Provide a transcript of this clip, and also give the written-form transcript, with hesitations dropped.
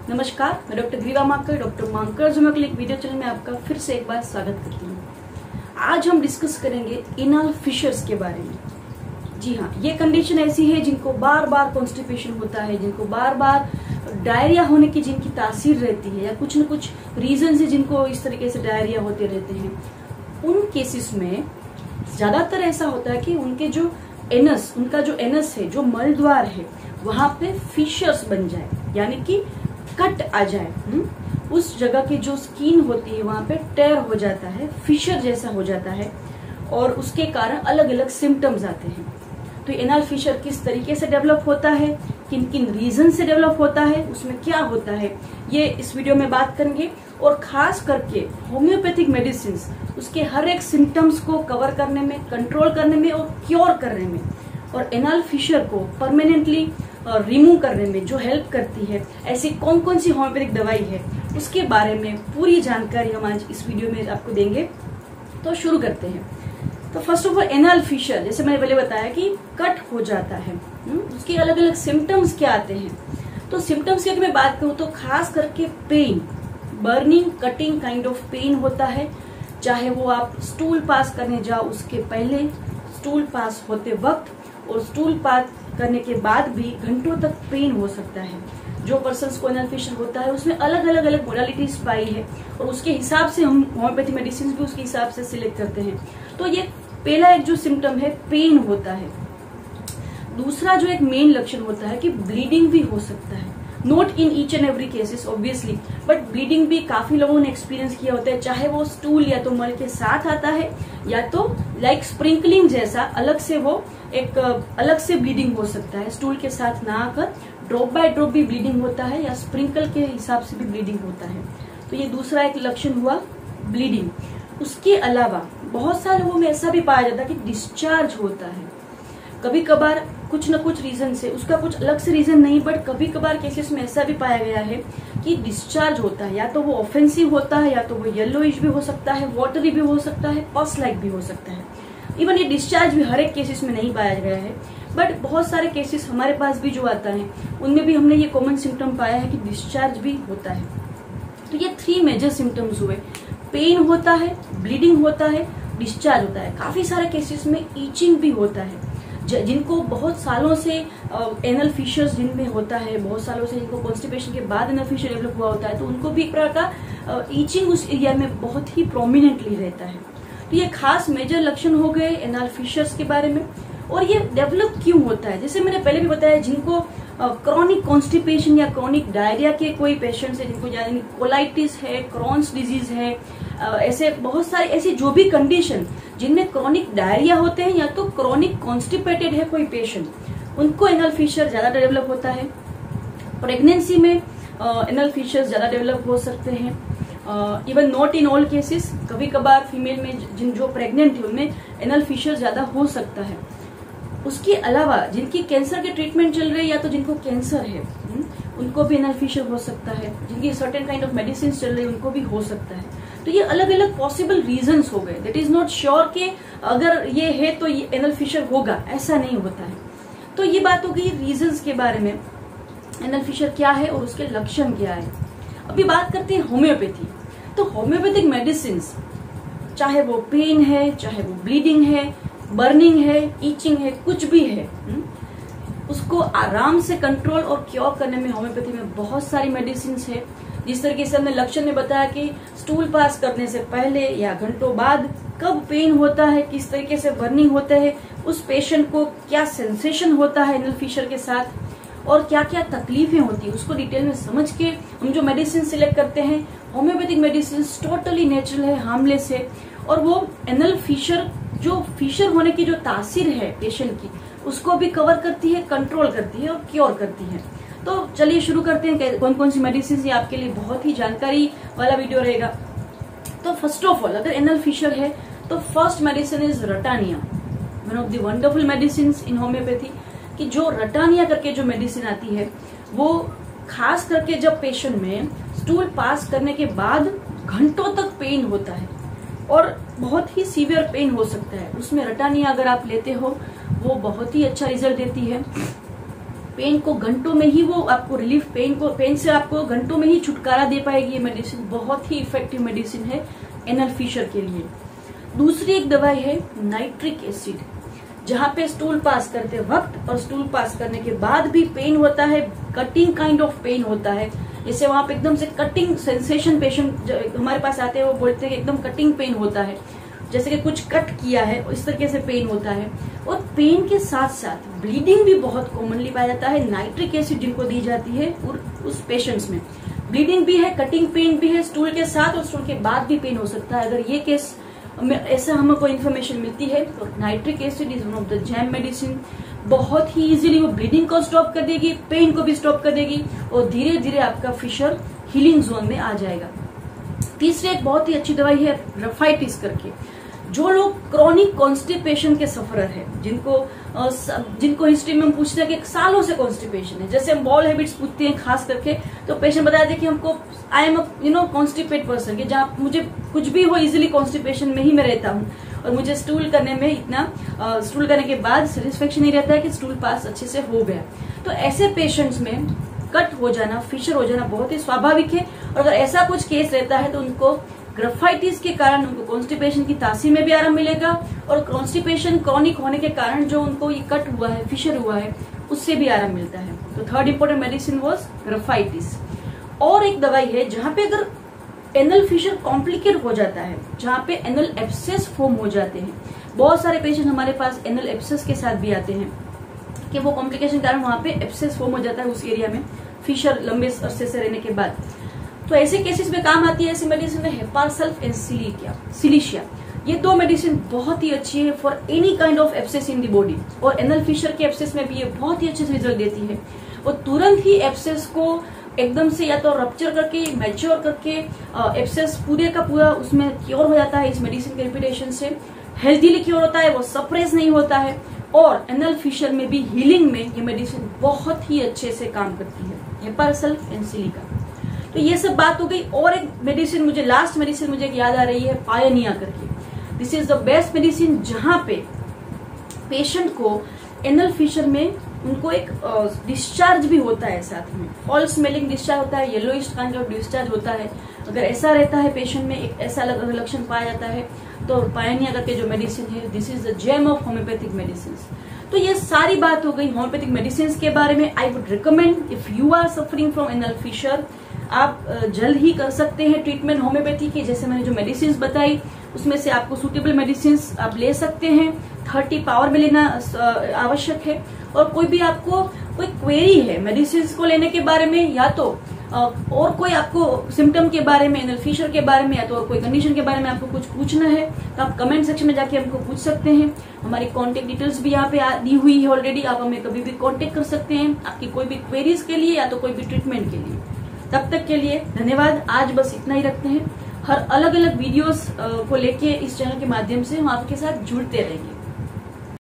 नमस्कार, मैं डॉक्टर ग्रीवा मांकर, डॉक्टर मांकर जुमा क्लिनिक वीडियो चैनल में आपका फिर से एक बार स्वागत करती हूँ। आज हम डिस्कस करेंगे एनल फिशर्स के बारे में। जी हाँ, ये कंडीशन ऐसी है जिनको बार बार कॉन्स्टिपेशन होता है, जिनको बार बार डायरिया होने की जिनकी तासीर रहती है या कुछ न कुछ रीजन से जिनको इस तरीके से डायरिया होते रहते हैं। उन केसेस में ज्यादातर ऐसा होता है कि उनके जो एनस, उनका जो एनस है, जो मल द्वार है, वहां पे फिशर्स बन जाए, यानी कि कट आ जाए। उस जगह की जो स्किन होती है वहां पे टेयर हो जाता है, फिशर जैसा हो जाता है और उसके कारण अलग अलग सिम्टम्स आते हैं। तो एनल फिशर किस तरीके से डेवलप होता है, किन किन रीजन से डेवलप होता है, उसमें क्या होता है, ये इस वीडियो में बात करेंगे। और खास करके होम्योपैथिक मेडिसिन उसके हर एक सिम्टम्स को कवर करने में, कंट्रोल करने में और क्योर करने में और एनल फिशर को परमानेंटली रिमूव करने में जो हेल्प करती है, ऐसी कौन कौन सी होम्योपैथिक दवाई है, उसके बारे में पूरी जानकारी हम आज इस वीडियो में आपको देंगे। तो शुरू करते हैं। तो first of all anal fissure, जैसे मैंने पहले बताया कि कट हो जाता है, उसके अलग अलग सिम्टम्स क्या आते हैं। तो सिम्टम्स की अगर मैं बात करूं तो खास करके pain, burning, cutting kind of pain होता है, चाहे वो आप स्टूल पास करने जाओ उसके पहले, स्टूल पास होते वक्त और स्टूल पास करने के बाद भी घंटों तक पेन हो सकता है। जो पर्सन को एनल फिशर होता है उसमें अलग अलग मोडालिटीज पाई है और उसके हिसाब से हम होम्योपैथी मेडिसिन भी उसके हिसाब से सिलेक्ट करते हैं। तो ये पहला एक जो सिम्टम है, पेन होता है। दूसरा जो एक मेन लक्षण होता है कि ब्लीडिंग भी हो सकता है, not in each and every cases obviously, but bleeding भी काफी लोगों ने एक्सपीरियंस किया होता है, चाहे वो स्टूल या तो मल के साथ आता है या तो लाइक स्प्रिंकलिंग जैसा अलग से वो एक अलग से ब्लीडिंग हो सकता है। स्टूल के साथ ना आकर ड्रॉप बाय ड्रॉप भी ब्लीडिंग होता है या स्प्रिंकल के हिसाब से भी ब्लीडिंग होता है। तो ये दूसरा एक लक्षण हुआ, ब्लीडिंग। उसके अलावा बहुत सारे लोगों में ऐसा भी पाया जाता है कि डिस्चार्ज होता है। कभी कभार कुछ न कुछ रीजन से, उसका कुछ अलग से रीजन नहीं, बट कभी कभार केसेस में ऐसा भी पाया गया है कि डिस्चार्ज होता है, या तो वो ऑफेंसिव होता है, या तो वो येलोइश भी हो सकता है, वाटरी भी हो सकता है, पस लाइक भी हो सकता है। इवन ये डिस्चार्ज भी हर एक केसेस में नहीं पाया गया है, बट बहुत सारे केसेस हमारे पास भी जो आता है उनमें भी हमने ये कॉमन सिम्टम पाया है कि डिस्चार्ज भी होता है। तो ये 3 मेजर सिम्टम्स हुए, पेन होता है, ब्लीडिंग होता है, डिस्चार्ज होता है। काफी सारे केसेस में ईचिंग भी होता है, जिनको बहुत सालों से एनल फिशर्स जिनमें होता है, बहुत सालों से जिनको कॉन्स्टिपेशन के बाद एनल फिशर डेवलप हुआ होता है, तो उनको भी एक प्रकार का ईचिंग उस एरिया में बहुत ही प्रोमिनेंटली रहता है। तो ये खास मेजर लक्षण हो गए एनल फिशर्स के बारे में। और ये डेवलप क्यों होता है, जैसे मैंने पहले भी बताया, जिनको क्रॉनिक कॉन्स्टिपेशन या क्रॉनिक डायरिया के कोई पेशेंट्स है, जिनको यानी कोलाइटिस है, क्रॉन्स डिजीज है, ऐसे बहुत सारे ऐसी जो भी कंडीशन जिनमें क्रॉनिक डायरिया होते हैं या तो क्रॉनिक कॉन्स्टिपेटेड है कोई पेशेंट, उनको एनल फिशर ज्यादा डेवलप होता है। प्रेगनेंसी में एनल फिशर ज्यादा डेवलप हो सकते हैं, even not in all cases. कभी कभार फीमेल में जो प्रेग्नेंट है उनमें एनल फिशर ज्यादा हो सकता है। उसके अलावा जिनकी कैंसर के ट्रीटमेंट चल रहे हैं या तो जिनको कैंसर है उनको भी एनल फिशर हो सकता है, जिनकी सर्टेन काइंड ऑफ मेडिसिन चल रही है उनको भी हो सकता है। तो ये अलग अलग पॉसिबल रीजंस हो गए। दैट इज नॉट श्योर कि अगर ये है तो ये एनल फिशर होगा, ऐसा नहीं होता है। तो ये बात हो गई रीजंस के बारे में, एनल फिशर क्या है और उसके लक्षण क्या है। अभी बात करते हैं होम्योपैथी। तो होम्योपैथिक मेडिसिन, चाहे वो पेन है, चाहे वो ब्लीडिंग है, बर्निंग है, ईचिंग है, कुछ भी है, उसको आराम से कंट्रोल और क्योर करने में होम्योपैथी में बहुत सारी मेडिसिन है। जिस तरीके से हमने लक्षण में बताया कि स्टूल पास करने से पहले या घंटों बाद कब पेन होता है, किस तरीके से बर्निंग होता है, उस पेशेंट को क्या सेंसेशन होता है एनल फिशर के साथ और क्या क्या तकलीफें होती है, उसको डिटेल में समझ के हम जो मेडिसिन सिलेक्ट करते हैं। होम्योपैथिक मेडिसिन टोटली नेचुरल है, हार्मलेस है, और वो एनल फिशर, जो फिशर होने की जो तासीर है पेशेंट की, उसको भी कवर करती है, कंट्रोल करती है और क्योर करती है। तो चलिए शुरू करते हैं कौन कौन सी मेडिसिन, ये आपके लिए बहुत ही जानकारी वाला वीडियो रहेगा। तो फर्स्ट ऑफ ऑल, अगर एनल फिशर है तो first medicine is ratanhia, one of the wonderful medicine in homeopathy. कि जो रटानिया करके जो मेडिसिन आती है वो खास करके जब पेशेंट में स्टूल पास करने के बाद घंटों तक पेन होता है और बहुत ही सीवियर पेन हो सकता है, उसमें रटानिया अगर आप लेते हो वो बहुत ही अच्छा रिजल्ट देती है। पेन को घंटों में ही वो आपको रिलीफ, पेन से आपको घंटों में ही छुटकारा दे पाएगी। ये मेडिसिन बहुत ही इफेक्टिव मेडिसिन है एनल फिशर के लिए। दूसरी एक दवाई है नाइट्रिक एसिड। जहां पे स्टूल पास करते वक्त और स्टूल पास करने के बाद भी पेन होता है, कटिंग काइंड ऑफ पेन होता है, जैसे वहां पे एकदम से कटिंग सेंसेशन, पेशेंट हमारे पास आते हैं वो बोलते हैं कि एकदम कटिंग पेन होता है, जैसे कि कुछ कट किया है, इस तरीके से पेन होता है। और पेन के साथ साथ ब्लीडिंग भी बहुत कॉमनली पाया जाता है। नाइट्रिक एसिड जिनको दी जाती है उस पेशेंट्स में ब्लीडिंग भी है, कटिंग पेन भी है, स्टूल के साथ और स्टूल के बाद भी पेन हो सकता है। अगर ये केस ऐसा हमको इन्फॉर्मेशन मिलती है तो nitric acid is one of the jam medicine. बहुत ही इजीली वो ब्लीडिंग को स्टॉप कर देगी, पेन को भी स्टॉप कर देगी और धीरे धीरे आपका फिशर हीलिंग जोन में आ जाएगा। तीसरी एक बहुत ही अच्छी दवाई है ग्राफाइटिस करके। जो लोग क्रॉनिक कॉन्स्टिपेशन के सफरर है, जिनको हिस्ट्री में हम पूछते हैं कि सालों से कॉन्स्टिपेशन है, जैसे हम बॉल हैबिट्स पूछते हैं खास करके, तो पेशेंट बताते हैं कि हमको आई एम कॉन्स्टिपेट पर्सन, जहाँ मुझे कुछ भी हो इजिली कॉन्स्टिपेशन में ही मैं रहता हूँ और मुझे स्टूल करने में इतना स्टूल करने के बाद सेटिस्फेक्शन नहीं रहता है कि स्टूल पास अच्छे से हो गया। तो ऐसे पेशेंट्स में कट हो जाना, फिशर हो जाना बहुत ही स्वाभाविक है। और अगर ऐसा कुछ केस रहता है तो उनको ग्राफाइटिस के कारण उनको कॉन्स्टिपेशन की तासीर में भी आराम मिलेगा और कॉन्स्टिपेशन क्रॉनिक होने के कारण जो उनको ये कट हुआ है, फिशर हुआ है, उससे भी आराम मिलता है। तो थर्ड इंपॉर्टेंट मेडिसिन वाज ग्राफाइटिस। और एक दवाई है जहां पे अगर एनल फिशर कॉम्प्लिकेट हो जाता है, जहां पे एनल एब्सेस फॉर्म हो जाते हैं। बहुत सारे पेशेंट हमारे पास एनल एब्सेस के साथ भी आते हैं कि वो कॉम्प्लिकेशन कारण वहां पे एब्सेस फॉर्म हो जाता है उस एरिया में, फिशर लंबे अरसे से रहने के बाद। तो ऐसे केसेस में काम आती है ऐसी मेडिसिन है हेपारसल्फ एंड सिलिशिया। ये दो मेडिसिन बहुत ही अच्छी है for any kind of abscess in the body. और एनल फिशर के एब्सेस में भी ये बहुत ही अच्छे से रिजल्ट देती है। वो तुरंत ही एब्सेस को एकदम से या तो रप्चर करके, मैच्योर करके एब्सेस पूरे का पूरा उसमें क्योर हो जाता है। इस मेडिसिन के रिपीटेशन से हेल्थीली क्योर होता है, वो सप्रेस नहीं होता है। और एनल फिशर में भी हीलिंग में ये मेडिसिन बहुत ही अच्छे से काम करती है, हेपारसल्फ एंड सिलिका। तो ये सब बात हो गई। और एक मेडिसिन मुझे, लास्ट मेडिसिन मुझे याद आ रही है, पायोनिया करके। This is the best medicine जहां पे पेशेंट को एनल फिशर में उनको एक डिस्चार्ज भी होता है, साथ में फॉल स्मेलिंग डिस्चार्ज होता है, येलोइश काइंड ऑफ डिस्चार्ज होता है। अगर ऐसा रहता है पेशेंट में, एक ऐसा लक्षण पाया जाता है, तो पायोनिया करके जो मेडिसिन है, this is the gem of homeopathic medicine. तो ये सारी बात हो गई होम्योपैथिक मेडिसिन के बारे में। I would recommend if you are suffering from anal fissure, आप जल्द ही कर सकते हैं ट्रीटमेंट होम्योपैथी की। जैसे मैंने जो मेडिसिन बताई उसमें से आपको सूटेबल मेडिसिन आप ले सकते हैं। 30 पावर में लेना आवश्यक है। और कोई भी आपको कोई क्वेरी है मेडिसिन को लेने के बारे में, या तो और कोई आपको सिम्टम के बारे में, एनल फिशर के बारे में, या तो और कोई कंडीशन के बारे में आपको कुछ पूछना है, तो आप कमेंट सेक्शन में जाके हमको पूछ सकते हैं। हमारी कॉन्टेक्ट डिटेल्स भी यहाँ पे दी हुई है ऑलरेडी, आप हमें कभी भी कॉन्टेक्ट कर सकते हैं आपकी कोई भी क्वेरीज के लिए या तो कोई भी ट्रीटमेंट के लिए। तब तक के लिए धन्यवाद। आज बस इतना ही रखते हैं। हर अलग अलग वीडियोस को लेके इस चैनल के माध्यम से हम आपके साथ जुड़ते रहेंगे।